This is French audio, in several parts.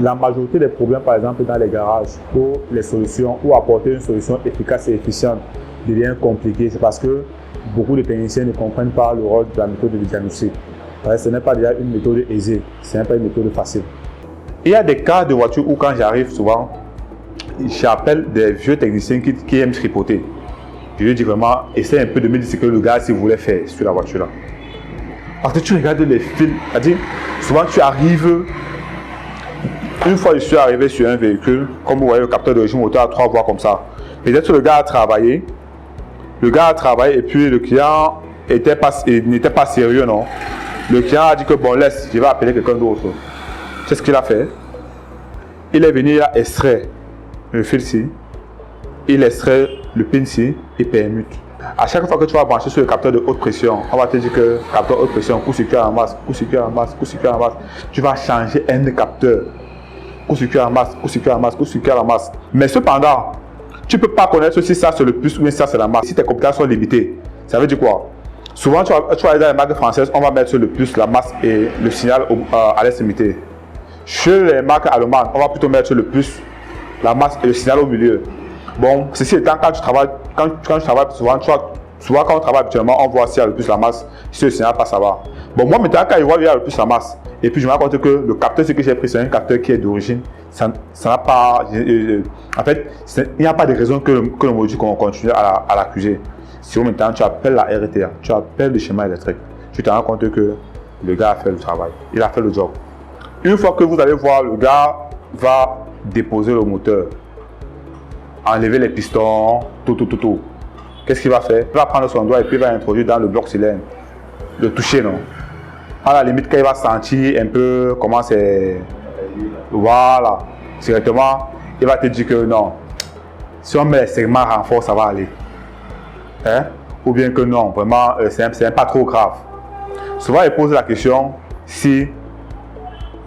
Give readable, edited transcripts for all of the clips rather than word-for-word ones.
La majorité des problèmes, par exemple, dans les garages, où les solutions, ou apporter une solution efficace et efficiente devient compliqué, c'est parce que beaucoup de techniciens ne comprennent pas le rôle de la méthode de diagnostic. Ce n'est pas déjà une méthode aisée, ce n'est pas une méthode facile. Il y a des cas de voitures où quand j'arrive souvent, j'appelle des vieux techniciens qui aiment tripoter. Je lui dis vraiment, essaie un peu de me dire ce que le gars s'il voulait faire sur la voiture là. Parce que tu regardes les films, c'est-à-dire souvent tu arrives, une fois je suis arrivé sur un véhicule, comme vous voyez le capteur d'origine moteur à 3 voies comme ça. Peut-être que le gars a travaillé, et puis le client n'était pas sérieux, non. Le client a dit que bon laisse, je vais appeler quelqu'un d'autre. C'est ce qu'il a fait. Il est venu, il a extrait le fil-ci, il extrait le pin-ci et permute. À chaque fois que tu vas brancher sur le capteur de haute pression, on va te dire que capteur haute pression, coup circuit en masse, coup circuit en masse, coup circuit en masse. Tu vas changer un capteur. Coup circuit en masse, coup circuit en masse, coup circuit en masse. Mais cependant, tu ne peux pas connaître si ça c'est le plus ou bien ça c'est la masse. Si tes compétences sont limitées, ça veut dire quoi? Souvent, tu vas aller dans les marques françaises, on va mettre sur le plus la masse et le signal à l'extrémité. Chez les marques allemandes, on va plutôt mettre sur le plus la masse et le signal au milieu. Bon, ceci étant, quand tu travailles souvent quand on travaille habituellement, on voit s'il y a le plus la masse, si le signal passe là-bas. Bon, moi maintenant, quand je vois il y a le plus la masse, et puis je me rends compte que le capteur que j'ai pris, c'est un capteur qui est d'origine, ça n'a pas. En fait, il n'y a pas de raison que le module continue à l'accuser. Si maintenant tu appelles la RTA, tu appelles le schéma électrique, tu te rends compte que le gars a fait le travail, il a fait le job. Une fois que vous allez voir, le gars va déposer le moteur, enlever les pistons, tout. Qu'est-ce qu'il va faire? Il va prendre son doigt et puis il va introduire dans le bloc cylindre, le toucher, non? À la limite, quand il va sentir un peu comment c'est, voilà, directement, il va te dire que non, si on met les segments renforts, ça va aller. Hein? Ou bien que non, vraiment, c'est pas trop grave. Souvent, il pose la question si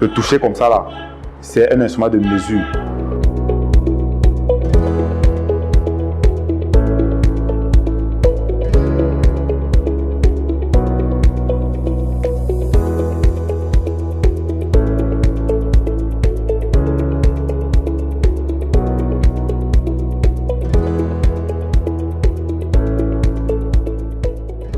le toucher comme ça, là, c'est un instrument de mesure.